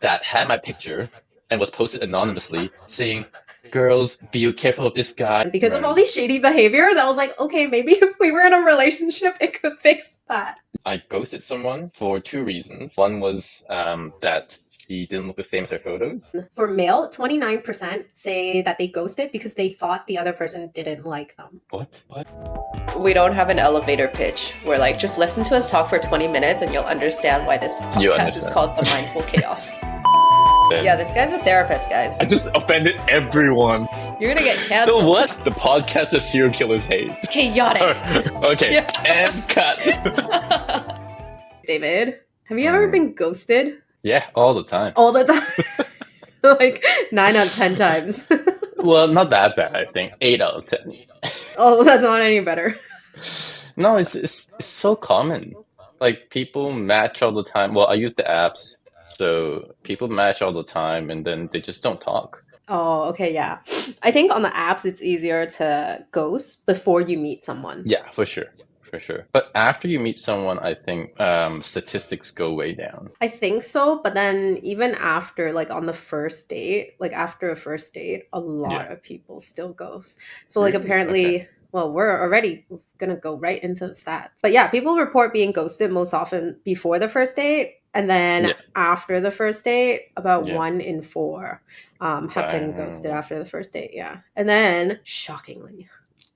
that had my picture and was posted anonymously saying, "Girls, be careful of this guy." And because of all Right. these shady behaviors, I was like, okay, maybe if we were in a relationship, it could fix that. I ghosted someone for two reasons. One was that she didn't look the same as her photos. For male, 29% say that they ghosted because they thought the other person didn't like them. What? We don't have an elevator pitch. We're like, just listen to us talk for 20 minutes and you'll understand why this You podcast is understand. called The Mindful Chaos. Yeah, this guy's a therapist, guys. I just offended everyone. You're gonna get The canceled. what? The podcast that serial killers hate. Chaotic. Okay, Yeah. and cut. David, have you ever been ghosted? Yeah, all the time. All the time? Like 9 out of 10 times. Well, not that bad, I think. 8 out of 10. Oh, that's not any better. No, it's so common. Like, people match all the time. Well, I use the apps, so people match all the time, and then they just don't talk. Oh, okay, yeah. I think on the apps, it's easier to ghost before you meet someone. Yeah, for sure. For sure. But after you meet someone, I think statistics go way down. I think so, but then even after, like on the first date, like after a first date, a lot of people still ghost. So like Really? apparently, Okay. well, we're already gonna go right into the stats. But yeah, people report being ghosted most often before the first date, and then Yeah. after the first date, about Yeah. 1 in 4 have been ghosted Wow. after the first date. Yeah, and then shockingly,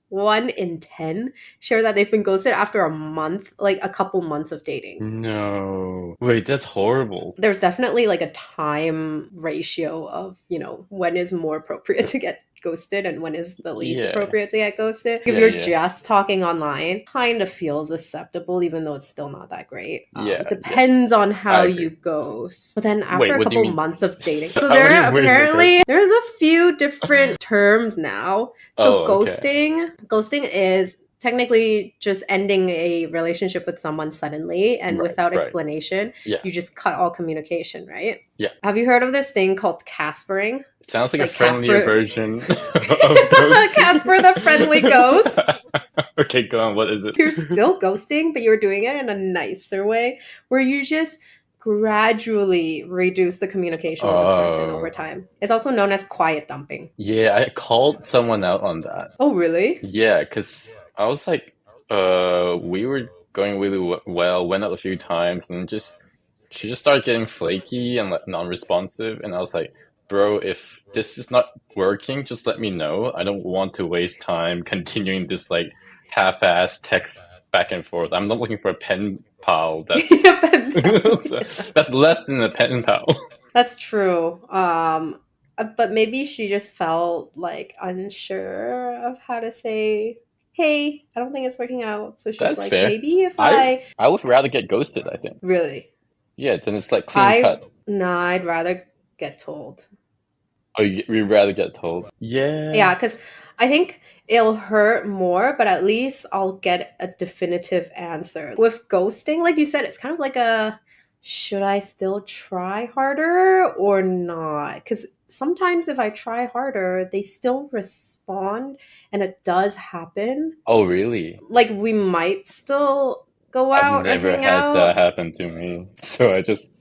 1 in 10 share that they've been ghosted after a month, like a couple months of dating. No. Wait, that's horrible. There's definitely like a time ratio of, you know, when is more appropriate to get ghosted and when is the least Yeah. appropriate to get ghosted. If Yeah, you're yeah. just talking online, kind of feels acceptable, even though it's still not that great. Yeah, It depends on how I agree. you ghost. But then after Wait, a what do you couple mean? months of dating, so How there many are ways it apparently there's a few different terms now. So Oh, okay. ghosting is technically just ending a relationship with someone suddenly and Right, without right. explanation. Yeah. You just cut all communication, right? Yeah. Have you heard of this thing called caspering? Sounds like a Like friendlier Casper- version of ghosting. Casper the friendly ghost. Okay, go on. What is it? You're still ghosting, but you're doing it in a nicer way where you just gradually reduce the communication with the person over time. It's also known as quiet dumping. Yeah, I called someone out on that. Oh, really? Yeah, because I was like, we were going really well, went out a few times, and she just started getting flaky and like non-responsive, and I was like, bro, if this is not working, just let me know. I don't want to waste time continuing this like half-ass text back and forth. I'm not looking for a pen pal. That's that's less than a pen pal. That's true. But maybe she just felt like unsure of how to say, "Hey, I don't think it's working out." So she's That's like, fair. maybe if I I would rather get ghosted, I think. really, Yeah, then it's like clean cut. no, I'd rather get told. Oh, you'd rather get told. Yeah, because I think it'll hurt more, but at least I'll get a definitive answer. With ghosting, like you said, it's kind of like a should I still try harder or not? Because sometimes if I try harder, they still respond and it does happen. Oh, really? Like we might still go out I've never and hang had out. that happen to me. So I just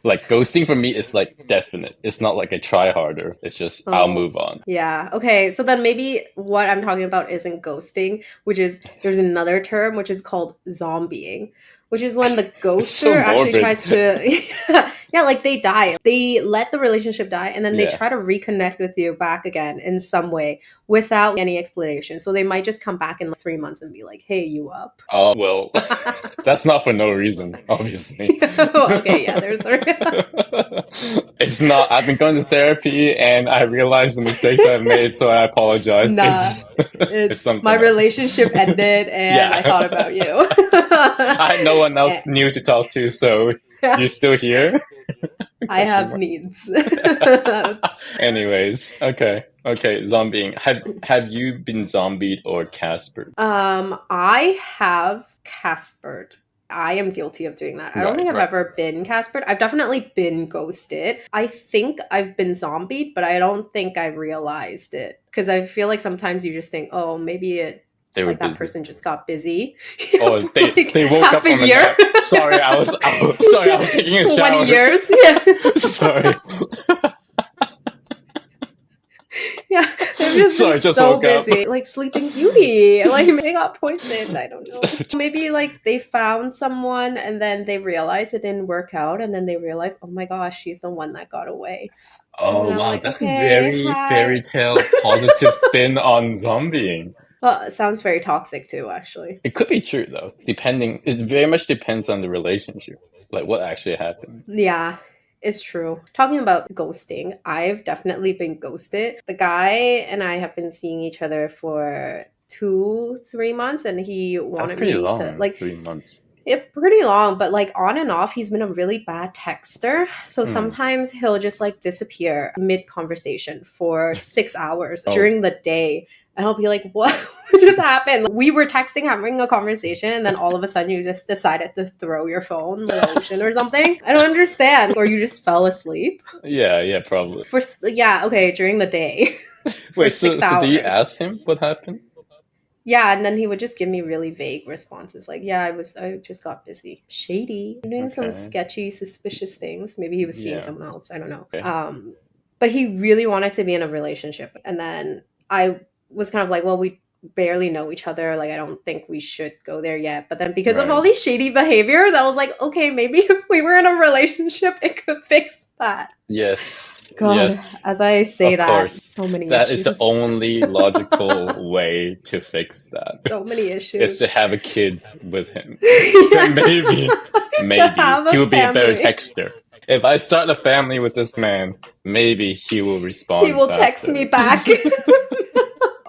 like ghosting for me is like definite. It's not like a try harder. It's just I'll move on. Yeah. Okay. So then maybe what I'm talking about isn't ghosting, which is there's another term which is called zombieing, which is when the ghoster so actually morbid. tries to yeah, like they die. They let the relationship die and then they Yeah. try to reconnect with you back again in some way without any explanation. So they might just come back in like 3 months and be like, "Hey, you up?" Oh, well, that's not for no reason, obviously. Okay, yeah, there's It's not. I've been going to therapy and I realized the mistakes I've made, so I apologize. Nah, It's something my else. relationship ended and Yeah. I thought about you. I had no one else new to talk to, so you're still here? I have needs. Anyways, okay, zombieing. Have you been zombied or caspered? I have caspered. I am guilty of doing that. I don't Right, think I've right. ever been caspered. I've definitely been ghosted. I think I've been zombied, but I don't think I realized it. Because I feel like sometimes you just think, oh, maybe it They were Like that busy. person just got busy. Oh, For like they woke half up a from a year. nap. Sorry, sorry, I was taking a 20 shower. years. Yeah. Sorry. Yeah, they've just been Sorry, just so woke up. busy. Like Sleeping Beauty. Like they got poisoned. I don't know. Maybe like they found someone and then they realized it didn't work out. And then they realized, oh my gosh, she's the one that got away. And Oh then I'm wow, like, that's a okay, very fairy hi. tale positive spin on zombieing. Well, it sounds very toxic too, actually. It could be true though, depending. It very much depends on the relationship, like what actually happened. Yeah, it's true. Talking about ghosting, I've definitely been ghosted. The guy and I have been seeing each other for 2, 3 months, and he That's wanted pretty me to long, like 3 months. it pretty long, but like on and off, he's been a really bad texter. So Hmm. sometimes he'll just like disappear mid conversation for 6 hours Oh, during the day. And I'll be like, what just happened? We were texting, having a conversation, and then all of a sudden you just decided to throw your phone in the ocean or something. I don't understand. Or you just fell asleep. yeah, probably. Yeah, okay, during the day for Wait, six so did you hours. ask him what happened? Yeah, and then he would just give me really vague responses like, yeah, I just got busy. Shady. Doing some Okay, sketchy, suspicious things. Maybe he was seeing yeah, someone else. I don't know. okay. But he really wanted to be in a relationship. And then I was kind of like, well, we barely know each other. Like, I don't think we should go there yet. But then because of all Right. these shady behaviors, I was like, okay, maybe if we were in a relationship, it could fix that. Yes, God, yes, as I say of that, course. so many That is the issues. only logical way to fix that, So many is issues. to have a kid with him. Then Yeah. To maybe have he a will be a better family. texter. If I start a family with this man, maybe he will He respond will text me faster. back.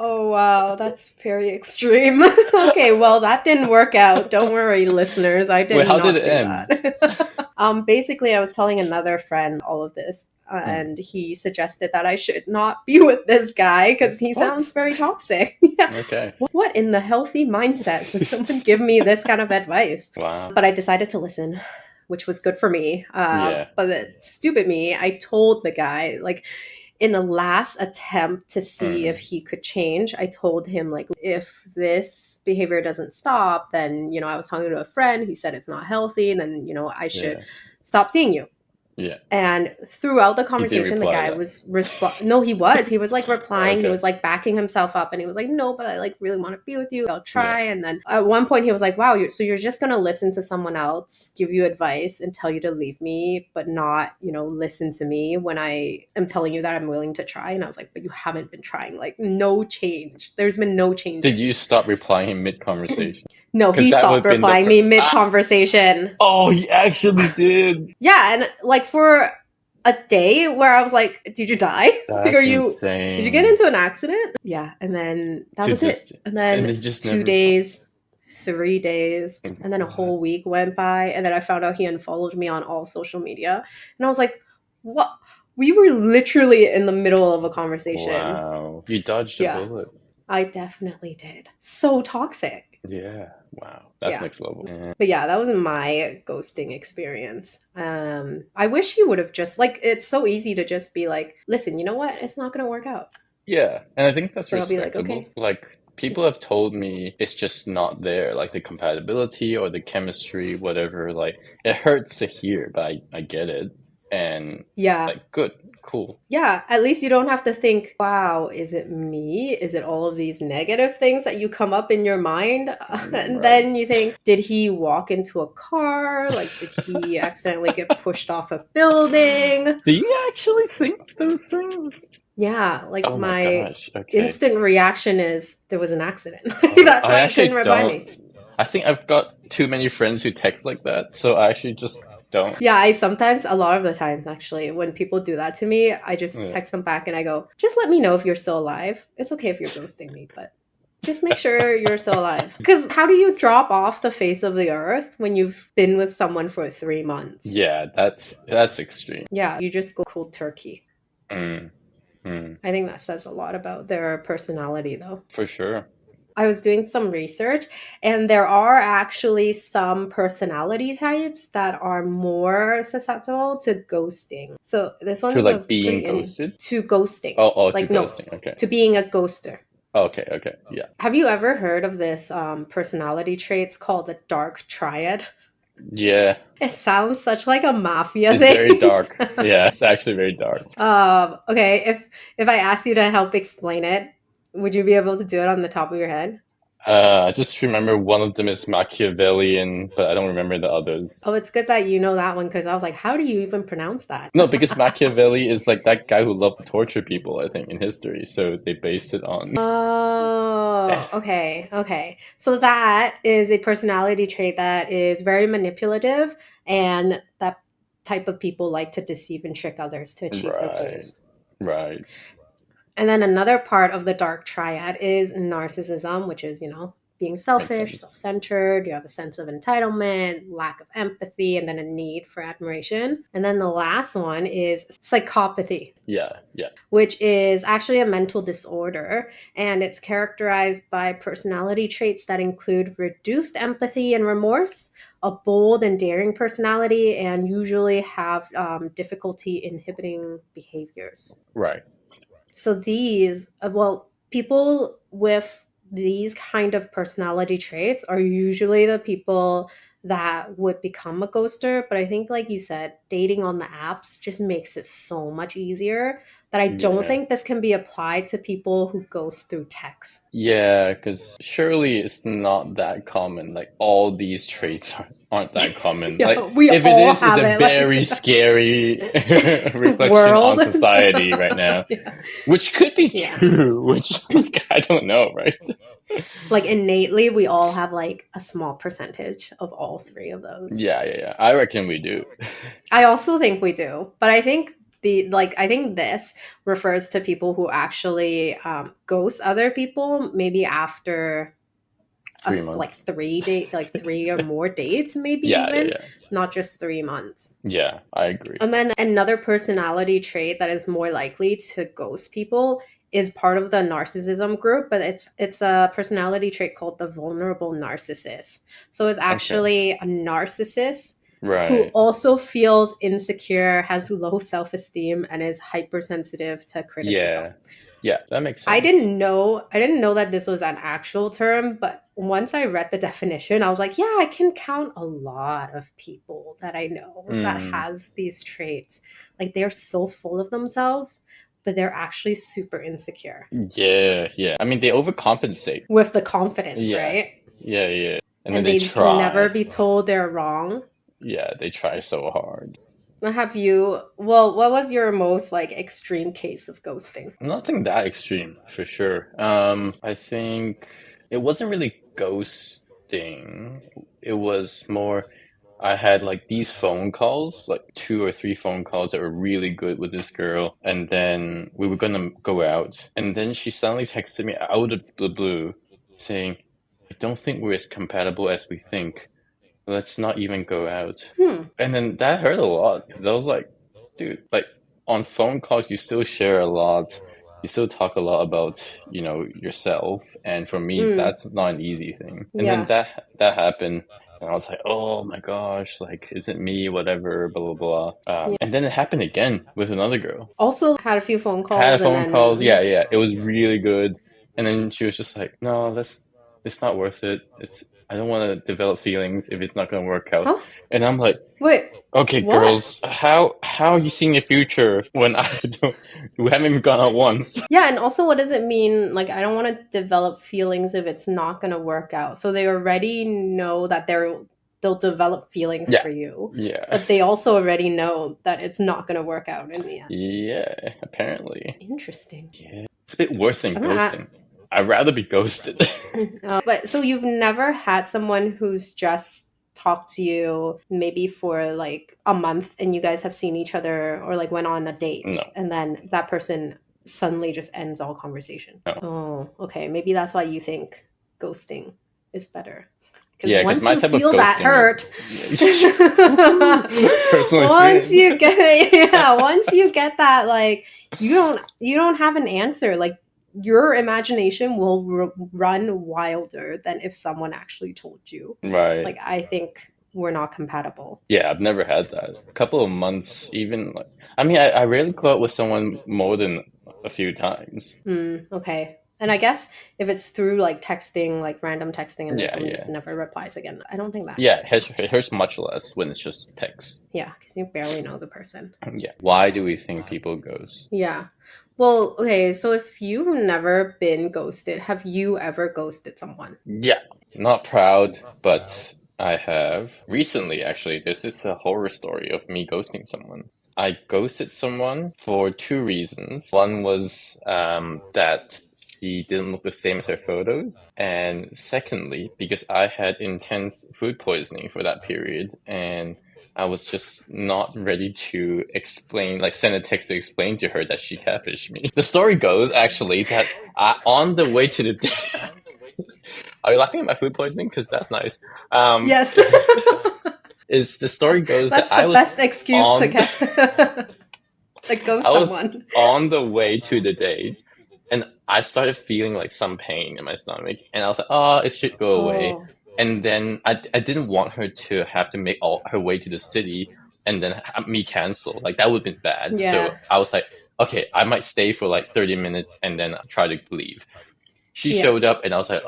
Oh wow, that's very extreme. Okay, well that didn't work out. Don't worry, listeners. I did Wait, how did not it do end? that. Basically I was telling another friend all of this, Hmm. and he suggested that I should not be with this guy because he sounds What? very toxic. Yeah. Okay. What in the healthy mindset would someone give me this kind of advice? Wow. But I decided to listen, which was good for me. Yeah. But stupid me, I told the guy, like, in a last attempt to see if Mm. he could change, I told him, like, if this behavior doesn't stop, then, I was talking to a friend, he said it's not healthy, and then, I should Yeah. stop seeing you. Yeah. And throughout the He did conversation, the reply guy that. was no, he was like replying. He Okay. was like backing himself up, and he was like, no, but I like really want to be with you. I'll Yeah. try. And then at one point, he was like, wow, so you're just gonna listen to someone else give you advice and tell you to leave me, but not listen to me when I am telling you that I'm willing to try. And I was like, but you haven't been trying. Like, no change. There's been no Did you changes. stop replying him mid conversation? No, Because he that would stopped have been the replying me mid conversation. Oh, he actually did. Yeah, and like for a day where I was like, did you die? Like, That's did you get insane. into an accident? Yeah, and then that To was it. just And and then they just 2 days, 3 days, and then a what? whole week went by, and then I found out he unfollowed me on all social media, and I was like, what? We were literally in the middle of a conversation. Wow. You dodged a Yeah, bullet. I definitely did. So toxic. Yeah. Wow. That's Yeah. next level. Yeah. But yeah, that was my ghosting experience. I wish you would have just like it's so easy to just be like, listen, you know what? It's not gonna work out. Yeah. And I think that's But I'll be like, respectable. okay. Like people have told me it's just not there, like the compatibility or the chemistry, whatever. Like it hurts to hear, but I get it. And Yeah. like good, cool. Yeah. At least you don't have to think, wow, is it me? Is it all of these negative things that you come up in your mind? And Right. then you think, did he walk into a car? Like, did he accidentally get pushed off a building? Do you actually think those things? Yeah, like Oh my my gosh. Okay. instant reaction is there was an accident. Oh, That's I why he couldn't actually reply don't. me. I think I've got too many friends who text like that, so I actually just don't. Yeah, I sometimes, a lot of the times actually, when people do that to me, I just Yeah. text them back and I go, just let me know if you're still alive. It's okay if you're ghosting me, but just make sure you're still alive. Because how do you drop off the face of the earth when you've been with someone for 3 months? Yeah, that's extreme. Yeah, you just go cold turkey. Mm, mm, I think that says a lot about their personality, though. for sure. I was doing some research, and there are actually some personality types that are more susceptible to ghosting. So this To one's a like being pretty ghosted. to ghosting. Oh, to Like no, ghosting. Okay. to being a ghoster. Okay, okay, yeah. Have you ever heard of this personality traits called the dark triad? Yeah, It sounds such like a mafia it's very thing. dark. Yeah, it's actually very dark. Okay, if I asked you to help explain it, would you be able to do it on the top of your head? I just remember one of them is Machiavellian, but I don't remember the others. Oh, it's good that you know that one because I was like, how do you even pronounce that? No, because Machiavelli is like that guy who loved to torture people, I think, in history. So they based it on. Oh, okay, okay. So that is a personality trait that is very manipulative, and that type of people like to deceive and trick others to achieve their Right, goals. right. And then another part of the dark triad is narcissism, which is, being Makes selfish, self sense. centered. You have a sense of entitlement, lack of empathy, and then a need for admiration. And then the last one is psychopathy, Yeah, yeah, which is actually a mental disorder. And it's characterized by personality traits that include reduced empathy and remorse, a bold and daring personality, and usually have difficulty inhibiting behaviors. right. So these, well, people with these kind of personality traits are usually the people that would become a ghoster. But I think, like you said, dating on the apps just makes it so much easier that I don't Yeah. think this can be applied to people who ghost through text. Yeah, because surely it's not that common. Like all these traits aren't that common. Yeah, Like we if it all is, it's have a it. very scary reflection on World. society right now, Yeah. which could be Yeah. true, which like I don't know, right? Like innately, we all have like a small percentage of all three of those. Yeah, yeah, yeah. I reckon we do. I also think we do, but I think I think this refers to people who actually ghost other people maybe after Three like months. 3 date, like three or more dates, maybe Yeah, yeah, even yeah. not just 3 months. Yeah, I agree. And then another personality trait that is more likely to ghost people is part of the narcissism group, but it's a personality trait called the vulnerable narcissist. So it's Okay. actually a narcissist who Right. also feels insecure, has low self-esteem, and is hypersensitive to criticism. Yeah. Yeah, that makes sense. I didn't know that this was an actual term, but once I read the definition, I was like, yeah, I can count a lot of people that I know that Mm, has these traits. Like they're so full of themselves, but they're actually super insecure yeah, yeah. I mean, they overcompensate. with the confidence, Yeah. right? Yeah, yeah. And then And they they can never try. be told they're wrong. Yeah, they try so hard. Have you, well, what was your most like extreme case of ghosting? Nothing that extreme, for sure. I think it wasn't really ghosting. It was more I had like these phone calls, like two or three phone calls that were really good with this girl, and then we were gonna go out, and then she suddenly texted me out of the blue saying, "I don't think we're as compatible as we think. Let's not even go out." Hmm. And then that hurt a lot because I was like, dude, like on phone calls, you still share a lot. You still talk a lot about, yourself. And for me, Mm. that's not an easy thing. And then Yeah. that happened. And I was like, oh my gosh, like, is it me? Whatever, blah, blah, blah. Yeah. And then it happened again with another girl. Also had a few phone Had a calls and phone call. Yeah, then yeah. It was really good. And then she was just like, no, it's not worth it. I don't want to develop feelings if it's not going to work out. huh? And I'm like, Wait, okay, what? girls, how are you seeing your future when I don't we haven't even gone out once? Yeah, and also what does it mean? Like, I don't want to develop feelings if it's not going to work out. So they already know that they'll develop feelings Yeah, for you, yeah, but they also already know that it's not going to work out in the end. yeah. Apparently, Interesting. yeah. It's a bit worse than I'm gonna. ghosting. I'd rather be ghosted. But so you've never had someone who's just talked to you maybe for like a month and you guys have seen each other or like went on a date No, and then that person suddenly just ends all conversation. no. Oh, okay. Maybe that's why you think ghosting is better. Because Yeah, because once my you type of feel that ghosting hurt, is personal once experience. you get yeah, once you get that like you don't have an answer. Like your imagination will run wilder than if someone actually told you. Right. Like I think we're not compatible. Yeah, I've never had that. A couple of months, even like I mean, I rarely go out with someone more than a few times. Okay. And I guess if it's through like texting, like random texting, and then Yeah, someone just yeah. never replies again, I don't think that Yeah, hurts as much. it hurts much less when it's just text. Yeah, because you barely know the person. Yeah. Why do we think people ghost? Yeah. Well, okay, so if you've never been ghosted, have you ever ghosted someone? Yeah, not proud, but I have. Recently, actually, this is a horror story of me ghosting someone. I ghosted someone for two reasons. One was that she didn't look the same as her photos. And secondly, because I had intense food poisoning for that period and I was just not ready to explain, like send a text to explain to her that she catfished me. The story goes actually that on the way to the are you laughing at my food poisoning? Because that's nice. Um, Yes. is the story goes that That's the best excuse to on get like I ghost was someone. on the way to the date, and I started feeling like some pain in my stomach, and I was like, "Oh, it should go away." Oh, And then I didn't want her to have to make all her way to the city and then me cancel. Like that would have been bad. So yeah. I was like, "Okay, I might stay for like 30 minutes and then try to leave." She Yeah. showed up and I was like,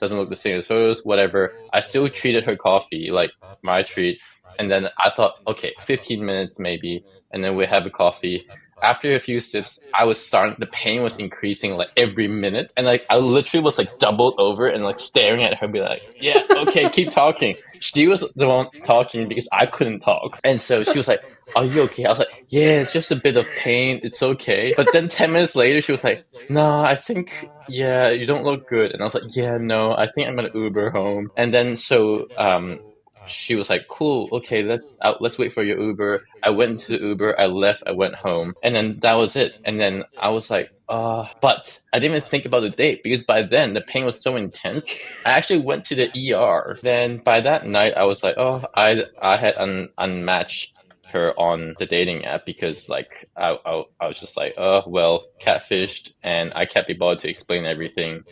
doesn't look the same as photos, whatever. I still treated her coffee like my treat. And then I thought, okay, 15 minutes maybe. And then we have a coffee. After a few sips, the pain was increasing like every minute. And like, I literally was like doubled over and like staring at her, be like, yeah, okay, keep talking. She was the one talking because I couldn't talk. And so she was like, are you okay? I was like, yeah, it's just a bit of pain. It's okay. But then 10 minutes later, she was like, no, I think, yeah, you don't look good. And I was like, yeah, no, I think I'm gonna Uber home. And then she was like, cool, okay, let's wait for your Uber. I went to the Uber, I left, I went home. And then that was it. And then I was like, but I didn't even think about the date because by then the pain was so intense. I actually went to the ER. Then by that night, I was like, I had unmatched her on the dating app because like I was just like, oh well, catfished, and I can't be bothered to explain everything,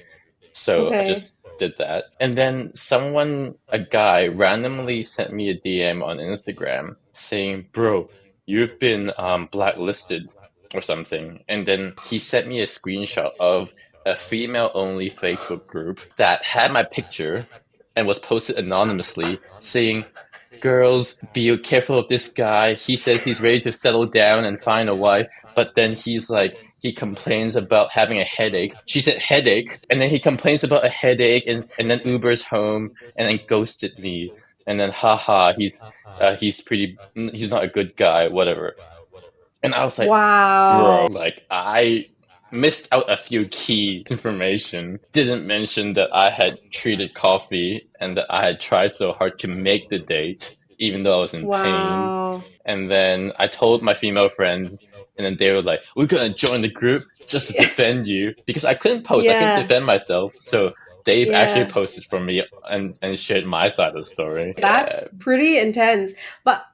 so I Okay. just did that. And then a guy, randomly sent me a DM on Instagram saying, "Bro, you've been blacklisted or something." And then he sent me a screenshot of a female-only Facebook group that had my picture and was posted anonymously saying, girls, be careful of this guy. He says he's ready to settle down and find a wife, but then he complains about having a headache. She said headache, and then he complains about a headache, and then Ubers home, and then ghosted me, and then haha, he's not a good guy, whatever. And I was like, bro, Wow. like I missed out a few key information. Didn't mention that I had treated coffee and that I had tried so hard to make the date, even though I was in pain. Wow. And then I told my female friends, and then they were like, "We're gonna join the group just to defend you," because I couldn't post, I couldn't Yeah. defend myself. So Dave actually Yeah. posted for me and shared my side of the story. That's Yeah, pretty intense. But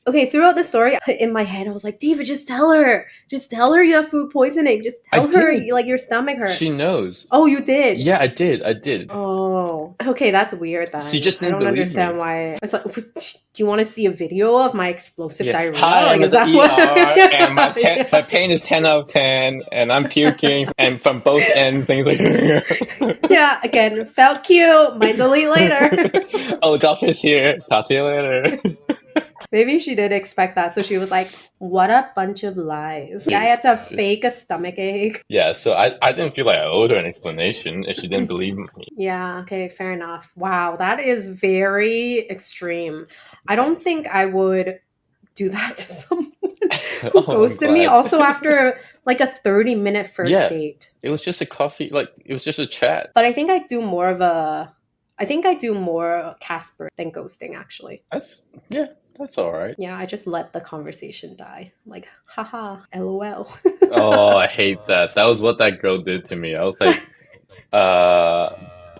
okay, throughout the story, in my head, I was like, David, just tell her. Just tell her you have food poisoning. Just I tell her did. like your stomach She hurts. knows. Oh, you did? Yeah, I did. I did. Oh, okay, that's weird She then. just I didn't don't believe understand me. why. It's like, do you want to see a video of my explosive Yeah. diarrhea? Hi, Like, I'm is at the that what? ER, and my Yeah. pain is 10 out of 10, and I'm puking, and from both ends, things like. Yeah, again, felt cute. Might delete later. Oh, doctor's here. Talk to you later. Maybe she did expect that. So she was like, what a bunch of lies. I Dude, had to fake a stomach ache. yeah, so I didn't feel like I owed her an explanation if she didn't believe me. Yeah, okay, fair enough. Wow, that is very extreme. I don't Thanks. think I would do that to someone who Oh, I'm ghosted me. glad. Also, after like a 30-minute first Yeah, date. it was just a coffee, like, it was just a chat. But I think I think I do more Casper than ghosting, actually. Yeah, that's alright. Yeah, I just let the conversation die. Like, haha, lol. Oh, I hate that. That was what that girl did to me. I was like, uh,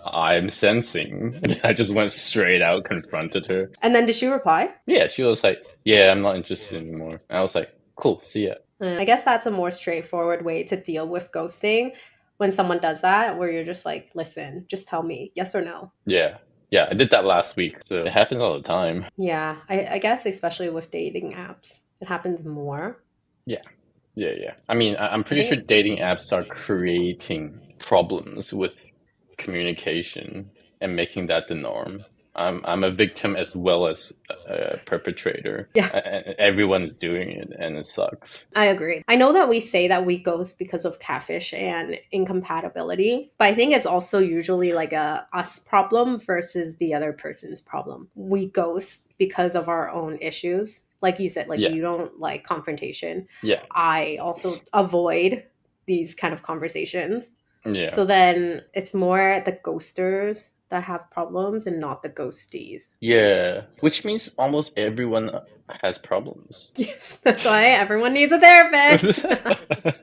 I'm sensing. And I just went straight out, confronted her. And then did she reply? Yeah, she was like, yeah, I'm not interested anymore. And I was like, cool, see ya. I guess that's a more straightforward way to deal with ghosting when someone does that, where you're just like, listen, just tell me yes or no. Yeah. Yeah, I did that last week. So it happens all the time. Yeah, I guess especially with dating apps, it happens more. Yeah. Yeah, yeah. I mean, I'm I pretty sure think, dating apps are creating problems with communication and making that the norm. I'm a victim as well as a perpetrator. Yeah. And everyone is doing it, and it sucks. I agree. I know that we say that we ghost because of catfish and incompatibility, but I think it's also usually like a us problem versus the other person's problem. We ghost because of our own issues. Like you said, like Yeah, you don't like confrontation. yeah, I also avoid these kind of conversations. yeah, So then it's more the ghosters that have problems and not the ghosties. yeah. Which means almost everyone has problems. Yes, that's why everyone needs a therapist.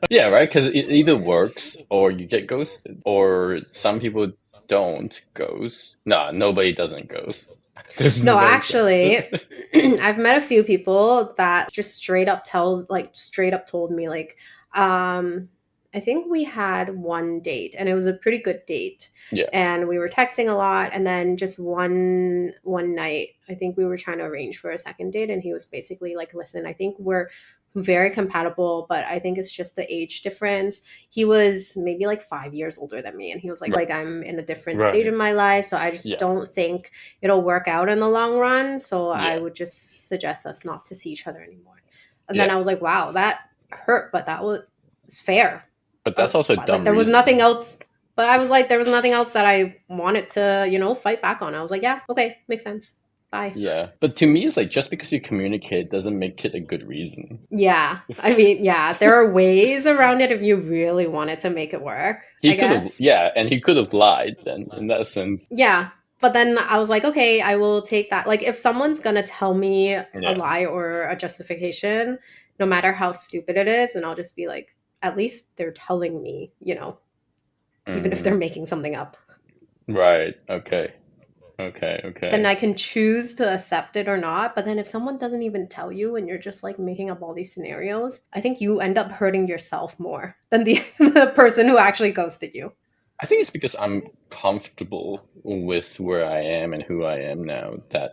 Yeah, right? Because it either works or you get ghosted, or some people don't ghost. Nah, nobody doesn't ghost. There's No, no actually, ghost. I've met a few people that just straight up told me like, um, I think we had one date and it was a pretty good date. Yeah, And we were texting a lot, and then just one night, I think we were trying to arrange for a second date, and he was basically like, "Listen, I think we're very compatible, but I think it's just the age difference." He was maybe like 5 years older than me, and he was right, like I'm in a different stage right. of my life, so I just Yeah, don't think it'll work out in the long run. So I yeah, would just suggest us not to see each other anymore. And then yeah. I was like, wow, that hurt, but that was fair. But that's also a Like dumb there was nothing reason. else. But I was like, there was nothing else that I wanted to, fight back on. I was like, yeah, okay, makes sense. Bye. Yeah. But to me, it's like just because you communicate doesn't make it a good reason. Yeah. I mean, yeah, there are ways around it if you really wanted to make it work, He I could have, guess. yeah, and he could have lied then in that sense. Yeah. But then I was like, okay, I will take that. Like, if someone's going to tell me a Yeah. lie or a justification, no matter how stupid it is, and I'll just be like, at least they're telling me, even if they're Mm, making something up. right. Okay. Okay. Then Okay. I can choose to accept it or not. But then if someone doesn't even tell you and you're just like making up all these scenarios, I think you end up hurting yourself more than the person who actually ghosted you. I think it's because I'm comfortable with where I am and who I am now that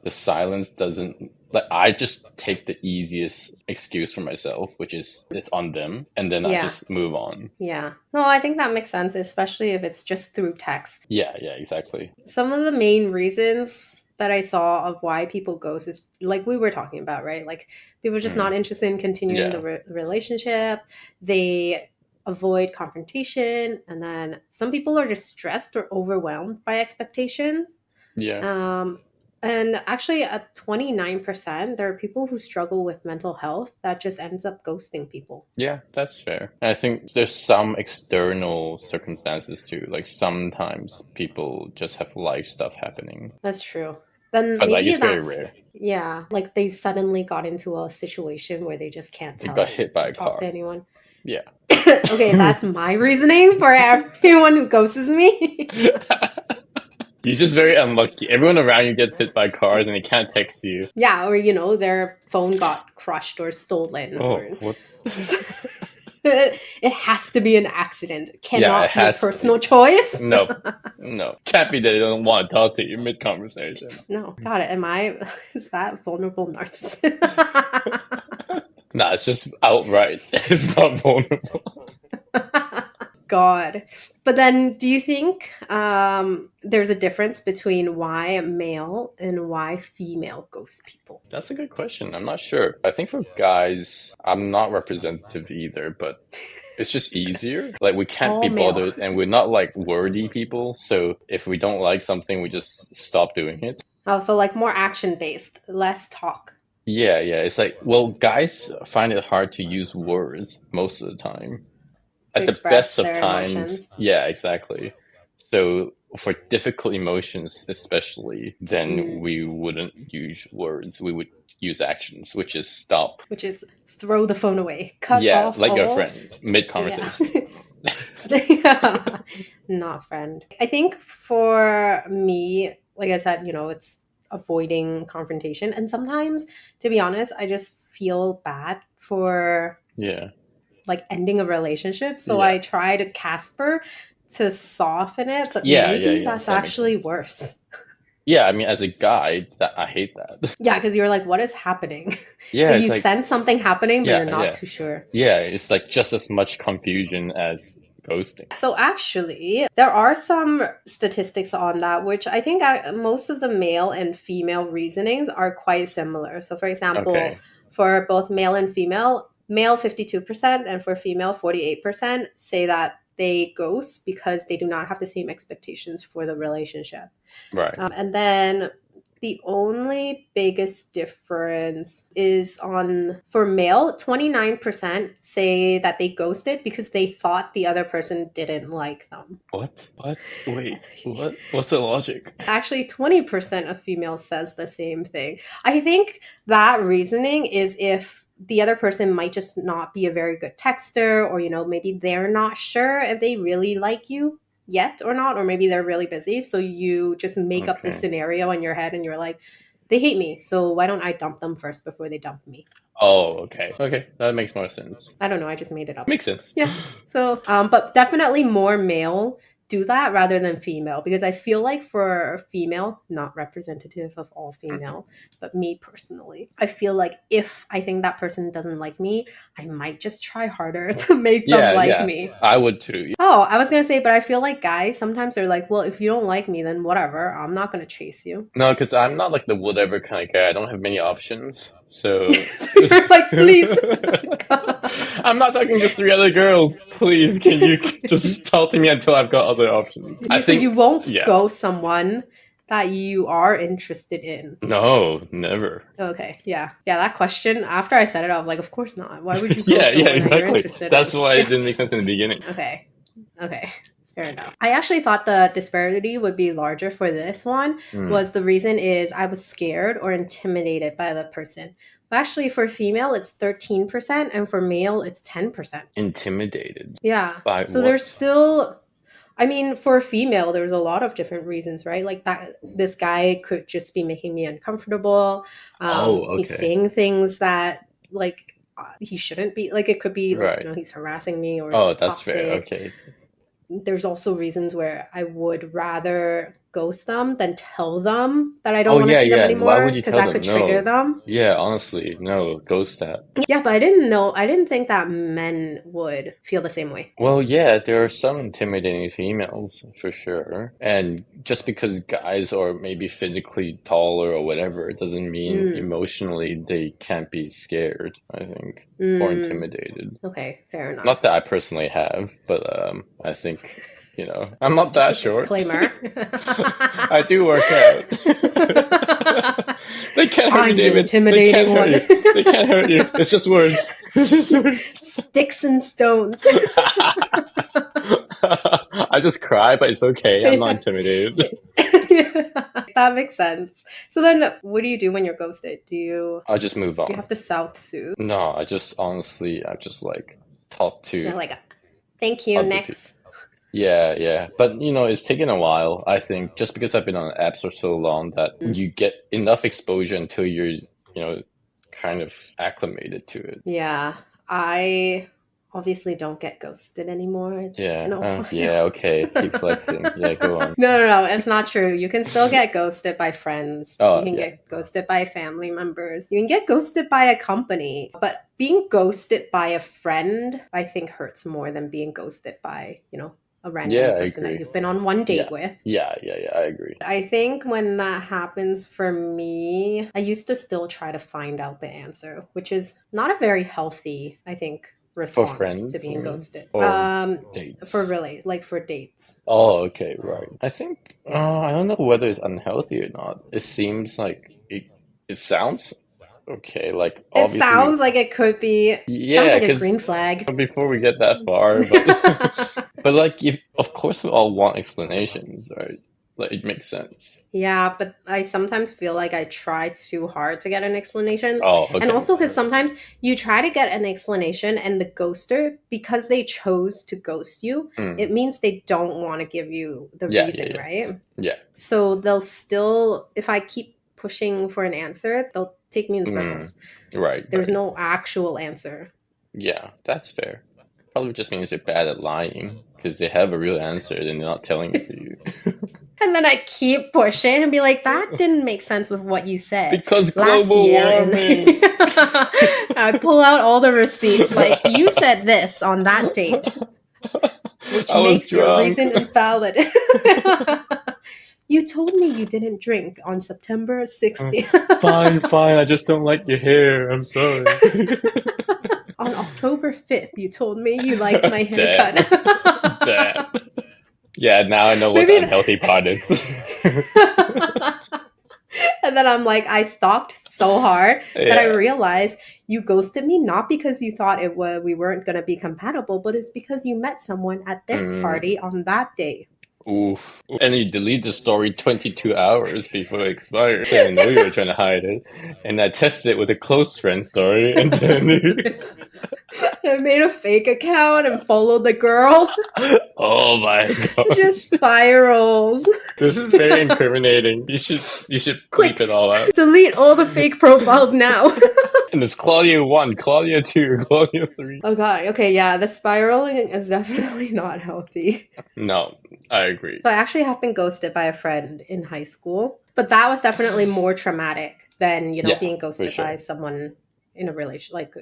the silence doesn't like I just take the easiest excuse for myself, which is it's on them, and then I Yeah. just move on. Yeah. No, I think that makes sense, especially if it's just through text. Yeah, yeah, exactly. Some of the main reasons that I saw of why people ghost is like we were talking about, right? Like people are just not Mm, interested in continuing the yeah, relationship. They avoid confrontation, and then some people are just stressed or overwhelmed by expectations. yeah. Um, and actually, at 29%, there are people who struggle with mental health that just ends up ghosting people. Yeah, that's fair. I think there's some external circumstances too. Like sometimes people just have life stuff happening, That's true. Then but like maybe it's very that's, rare. yeah, like they suddenly got into a situation where they just can't They got tell hit by or a talk to car. anyone. Yeah. Okay, that's my reasoning for everyone who ghosts me. You're just very unlucky. Everyone around you gets hit by cars and they can't text you. Yeah, or their phone got crushed or stolen, Oh, or what? it has to be an accident. It Yeah, it cannot be a has to. personal choice. No, no. Can't be that they don't want to talk to you mid conversation. No, God, am I? Is that vulnerable narcissist? Nah, it's just outright. It's not vulnerable. God. But then, do you think there's a difference between why male and why female ghost people? That's a good question. I'm not sure. I think for guys, I'm not representative either, but it's just easier. Like we can't All be male. bothered and we're not like wordy people. So if we don't like something, we just stop doing it. Oh, so like more action based, less talk Yeah, yeah. It's like, well, guys find it hard to use words most of the time. to At the best express of their times, emotions. yeah, exactly. So for difficult emotions, especially, then Mm. we wouldn't use words. We would use actions, which is stop. Which is throw the phone away, cut Yeah, off like a all. friend, mid Yeah. conversation. Not friend. I think for me, like I said, it's avoiding confrontation. And sometimes, to be honest, I just feel bad for Yeah, like ending a relationship. So yeah, I try to Casper to soften it, but yeah, yeah, maybe yeah. that's That makes actually sense. worse. Yeah, I mean, as a guy, that I hate that. Yeah, because you're like, what is happening? Yeah, Like it's you like, sense something happening, but you're yeah, not yeah, too sure. yeah. It's like just as much confusion as ghosting? So actually, there are some statistics on that, which I think most of the male and female reasonings are quite similar. So, for example, Okay, for both male and female, male 52% and for female 48% say that they ghost because they do not have the same expectations for the relationship. right. And then the only biggest difference is on for male, 29% say that they ghosted because they thought the other person didn't like them. What? What? Wait, what? What's the logic? Actually, 20% of females says the same thing. I think that reasoning is if the other person might just not be a very good texter, or maybe they're not sure if they really like you yet or not, or maybe they're really busy, so you just make up this Okay. scenario in your head and you're like, they hate me, so why don't I dump them first before they dump me? Oh, okay. Okay, that makes more sense. I don't know, I just made it up. Makes sense. Yeah. So, but definitely more male do that rather than female, because I feel like for female, not representative of all female, but me personally, I feel like if I think that person doesn't like me, I might just try harder to make them Yeah, like yeah. me. I would too. Oh, I was gonna say, but I feel like guys sometimes are like, well, if you don't like me, then whatever, I'm not gonna chase you. No, because I'm not like the whatever kind of guy. I don't have many options. So So you're like, please. I'm not talking to three other girls. Please, can you just talk to me until I've got other options? I So think, you won't yeah. ghost someone that you are interested in. No, never. Okay, yeah. Yeah, that question, after I said it, I was like, of course not. Why would you ghost Yeah, someone that you're exactly. interested That's in? why it Yeah. didn't make sense in the beginning. Okay. Okay. Fair enough. I actually thought the disparity would be larger for this one. Was the reason is I was scared or intimidated by the person. But actually for female it's 13% and for male it's 10%. Intimidated. Yeah. By So what? there's still, I mean, for a female, there's a lot of different reasons, right? Like that, this guy could just be making me uncomfortable. He's Okay. saying things that like he shouldn't be. Like it could be like Right. he's harassing me or Oh, he's that's fair. toxic. Okay. There's also reasons where I would rather ghost them than tell them that I don't Oh, want to yeah, see them yeah. And why anymore would you because tell that them? could trigger No. them. Yeah, honestly, no. Ghost that. Yeah, but I didn't know. I didn't think that men would feel the same way. Well, yeah, there are some intimidating females for sure. And just because guys are maybe physically taller or whatever, it doesn't mean emotionally they can't be scared, I think, or intimidated. Okay, fair enough. Not that I personally have, but I think, I'm not that Just a short. disclaimer. I do work out. They can't hurt you, I'm the David. They can't intimidating hurt one. you. They can't hurt you. It's just words. It's just words. Sticks and stones. I just cry, but it's okay. I'm not intimidated. That makes sense. So then, what do you do when you're ghosted? Do you I'll just move on. have to South Sue? No, I just like talk You're to like, thank you, other next. people. Yeah, yeah. But it's taken a while, I think, just because I've been on apps for so long that you get enough exposure until you're, kind of acclimated to it. Yeah, I obviously don't get ghosted anymore. It's been a while. Yeah, okay. Keep flexing. Yeah, go on. No, it's not true. You can still get ghosted by friends. Oh, You can yeah. get ghosted by family members. You can get ghosted by a company. But being ghosted by a friend, I think hurts more than being ghosted by, a random Yeah, I person that agree. you've been on one date Yeah. with. Yeah, I agree. I think when that happens for me, I used to still try to find out the answer, which is not a very healthy, I think, For response friends, to being you mean? ghosted. Or dates? For really, like for dates. Oh, okay, right. I think I don't know whether it's unhealthy or not. It seems like it sounds okay. Like It obviously, sounds like it could be. yeah, Sounds like a because green flag. before we get that far, but like of course we all want explanations, right? Like it makes sense. Yeah, but I sometimes feel like I try too hard to get an explanation. Oh, okay. And also because sometimes you try to get an explanation and the ghoster, because they chose to ghost you, it means they don't want to give you the reason, right? Yeah. So they'll still, if I keep pushing for an answer, they'll take me in circles. Right. There's no actual answer. Yeah, that's fair. Probably just means they're bad at lying because they have a real answer and they're not telling it to you. And then I keep pushing and be like, that didn't make sense with what you said. Because last global year. warming. I pull out all the receipts, like, you said this on that date. which I was makes your drunk. reason invalid. You told me you didn't drink on September 16th. Fine, fine. I just don't like your hair. I'm sorry. On October 5th, you told me you liked my Damn. haircut. Damn. Yeah, now I know what the Maybe. unhealthy part is. And then I'm like, I stalked so hard that I Yeah. realized you ghosted me not because you thought we weren't going to be compatible, but it's because you met someone at this Mm, party on that day. oof. And you delete the story 22 hours before it expires. I didn't know you were trying to hide it. And I tested it with a close friend story, and then I made a fake account and followed the girl. oh my It god. just spirals. This is very incriminating. You should bleep Quick, it all out. delete all the fake profiles now. And it's Claudia 1, Claudia 2, Claudia 3. Oh god, okay, yeah, the spiraling is definitely not healthy. No, I agree. So I actually have been ghosted by a friend in high school, but that was definitely more traumatic than, Yeah, being for ghosted by sure. someone in a relation, like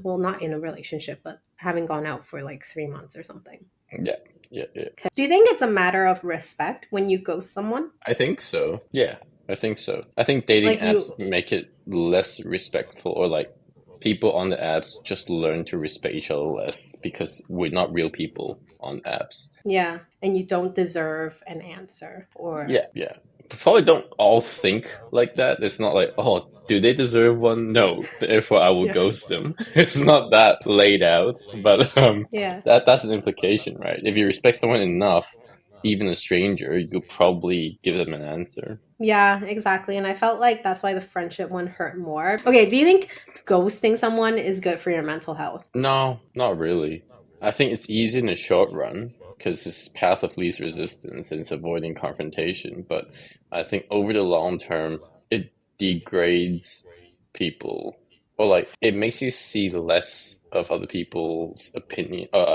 well, not in a relationship, but having gone out for like 3 months or something. Yeah, yeah, yeah. Okay. Do you think it's a matter of respect when you ghost someone? I think so. Yeah, I think so. I think dating Like apps you, make it less respectful, or like people on the apps just learn to respect each other less because we're not real people on apps. yeah, and you don't deserve an answer or Yeah, yeah. Probably don't all think like that. It's not like, oh, do they deserve one? No, therefore I will yeah, ghost them. It's not that laid out, but yeah. that's an implication, right? If you respect someone enough, even a stranger, you'll probably give them an answer. Yeah, exactly. And I felt like that's why the friendship one hurt more. Okay, do you think ghosting someone is good for your mental health? No, not really. I think it's easy in the short run because it's path of least resistance and it's avoiding confrontation. But I think over the long term, it degrades people, or like it makes you see less of other people's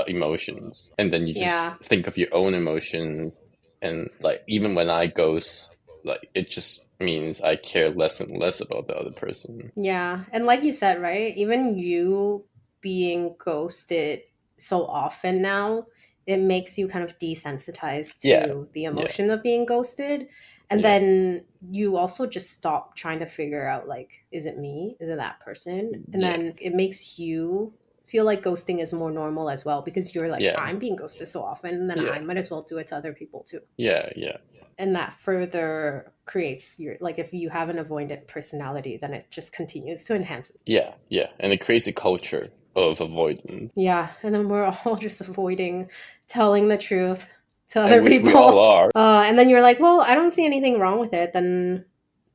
emotions, and then you just Yeah. think of your own emotions. And like even when I ghost, like it just means I care less and less about the other person. Yeah. And like you said, right? Even you being ghosted so often now, it makes you kind of desensitized Yeah, to the yeah, emotion of being ghosted. And yeah, then you also just stop trying to figure out, like, is it me? Is it that person? And yeah, then it makes you feel like ghosting is more normal as well because you're like, yeah, I'm being ghosted so often, then I yeah, might as well do it to other people too. yeah, yeah, And that further creates your, like, if you have an avoidant personality, then it just continues to enhance it. yeah, yeah. And it creates a culture of avoidance, Yeah, and then we're all just avoiding telling the truth to and other which we all people. are. And then you're like, well, I don't see anything wrong with it. Then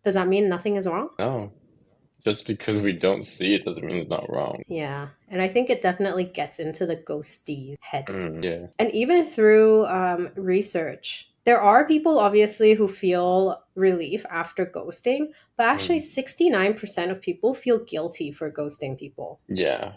does that mean nothing is wrong? No, just because we don't see it doesn't mean it's not wrong. Yeah, and I think it definitely gets into the ghostie's head. Yeah, And even through research, there are people obviously who feel relief after ghosting, but actually mm, 69% of people feel guilty for ghosting people. yeah,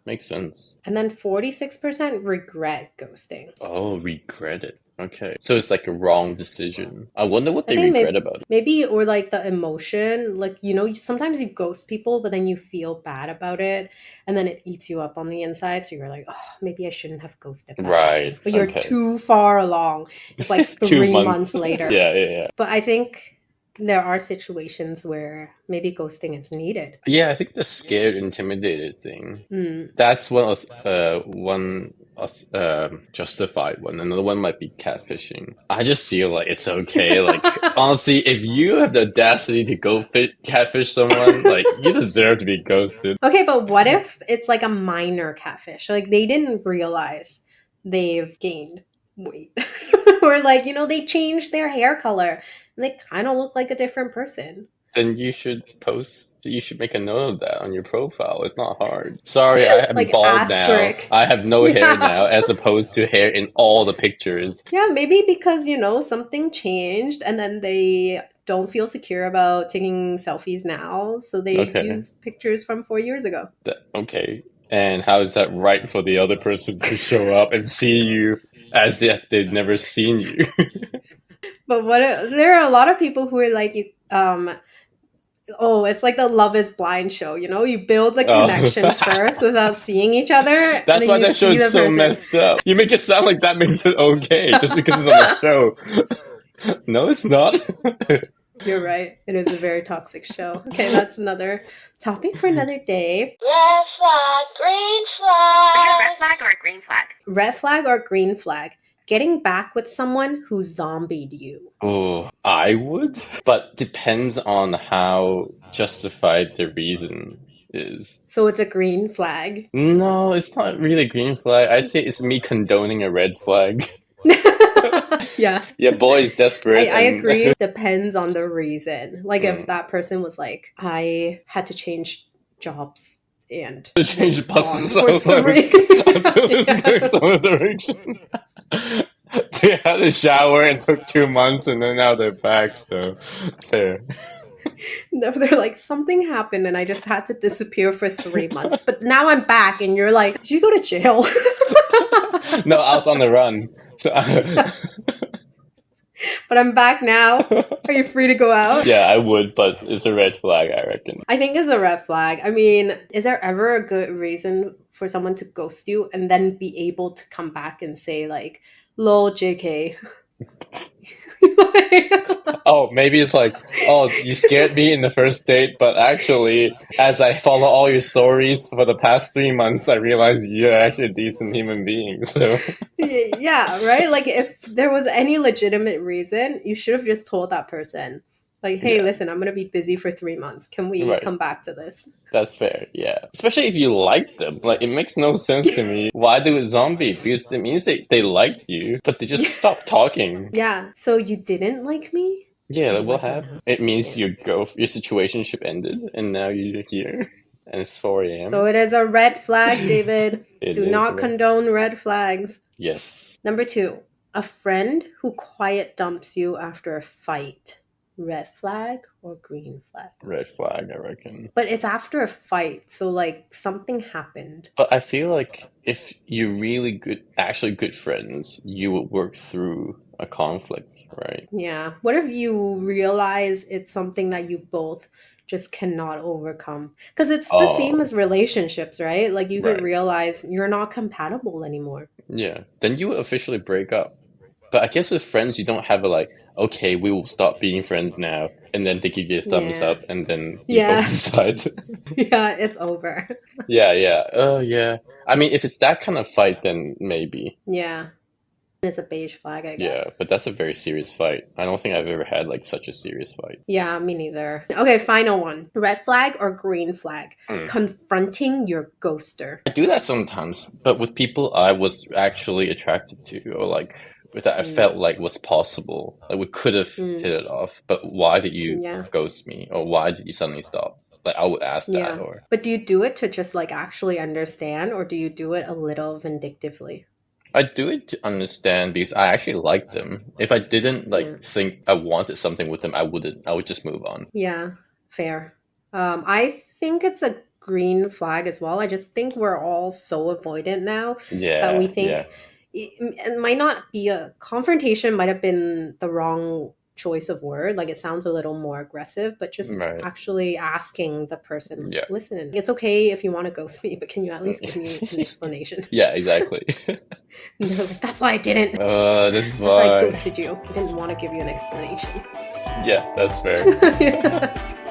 makes sense. And then 46% regret ghosting. Oh, regret it. Okay, so it's like a wrong decision. I wonder what I they think regret about it. maybe or like the emotion, like sometimes you ghost people, but then you feel bad about it, and then it eats you up on the inside. So you're like, oh, maybe I shouldn't have ghosted that person. Right. But you're Okay. too far along. It's like 2 months. 3 months later. Yeah, yeah, yeah. But I think there are situations where maybe ghosting is needed. Yeah, I think the scared, intimidated thing. Mm. That's one of justified one. Another one might be catfishing. I just feel like it's okay. Like honestly, if you have the audacity to go catfish someone, like you deserve to be ghosted. Okay, but what if it's like a minor catfish? Like they didn't realize they've gained weight. Or like, they changed their hair color and they kind of look like a different person. Then you should post. You should make a note of that on your profile. It's not hard. Sorry, I'm Like bald now. asterisk. I have no hair Yeah. now, as opposed to hair in all the pictures. Yeah, maybe because, something changed and then they don't feel secure about taking selfies now. So they Okay. use pictures from 4 years ago. Okay. And how is that right for the other person to show up and see you as if they've never seen you? But there are a lot of people who are like, Oh, it's like the Love is Blind show, you know? You build the connection Oh. first without seeing each other, and That's then why you that show see is the so person. messed up. You make it sound like that makes it okay just because it's on the show. No, it's not. You're right. It is a very toxic show. Okay, that's another topic for another day. Red flag, green flag. Red flag or green flag? Red flag or green flag? Getting back with someone who zombied you. Oh, I would, but depends on how justified the reason is. So it's a green flag. No, it's not really a green flag. I'd say it's me condoning a red flag. Yeah. Yeah, boy is desperate. I and agree. Depends on the reason. Like if Mm. that person was like, I had to change jobs and To change was buses, gone for I three. thought it was Yeah. going some other direction. They had a shower and took 2 months, and then now they're back. So fair. No, they're like, something happened and I just had to disappear for 3 months. But now I'm back, and you're like, did you go to jail? No, I was on the run. So But I'm back now. Are you free to go out? yeah, I would, but it's a red flag, I reckon. I think it's a red flag. I mean, is there ever a good reason for someone to ghost you and then be able to come back and say like, lol, JK? Oh, maybe it's like, oh, you scared me in the first date, but actually, as I follow all your stories for the past 3 months, I realized you're actually a decent human being. So Yeah, right? Like if there was any legitimate reason, you should have just told that person. Like, hey, yeah, listen, I'm gonna be busy for 3 months. Can we right. come back to this? That's fair, yeah. Especially if you like them. Like, it makes no sense to me. Why do it zombie? Because it means they liked you, but they just stopped talking. Yeah. So you didn't like me? Yeah, like, You what like me happened? now. It means Yeah. your situationship ended, and now you're here, and it's 4 a.m. So it is a red flag, David. It Do is not red. condone red flags. Yes. Number 2, a friend who quiet dumps you after a fight. Red flag or green flag? Red flag, I reckon. But it's after a fight, so like something happened. But I feel like if you're really good, actually good friends, you would work through a conflict, right? Yeah. What if you realize it's something that you both just cannot overcome? Because it's the same Oh, as relationships, right? Like you could right. realize you're not compatible anymore. Yeah. Then you would officially break up. But I guess with friends, you don't have a like, okay, we will stop being friends now, and then they give you a thumbs Yeah. up, and then you both Yeah. decide. Yeah, it's over. Yeah, yeah. Yeah. I mean, if it's that kind of fight, then maybe. Yeah. It's a beige flag, I Yeah, guess. but that's a very serious fight. I don't think I've ever had like such a serious fight. Yeah, me neither. Okay, final one. Red flag or green flag? Hmm. Confronting your ghoster. I do that sometimes, but with people I was actually attracted to, or like that I felt like was possible. Like we could have hit it off, but why did you Yeah. ghost me, or why did you suddenly stop? Like I would ask that, Yeah. or But do you do it to just like actually understand, or do you do it a little vindictively? I do it to understand because I actually like them. If I didn't like Yeah. think I wanted something with them, I wouldn't. I would just move on. Yeah, fair. I think it's a green flag as well. I just think we're all so avoidant now that we Yeah, think yeah, it might not be a confrontation, might have been the wrong choice of word. Like it sounds a little more aggressive, but just right. actually asking the person, Yeah. listen, it's okay if you want to ghost me, but can you at least give me an explanation? Yeah, exactly. And they're like, that's why I didn't. This is That's why I why. ghosted you. I didn't want to give you an explanation. Yeah, that's fair. Yeah.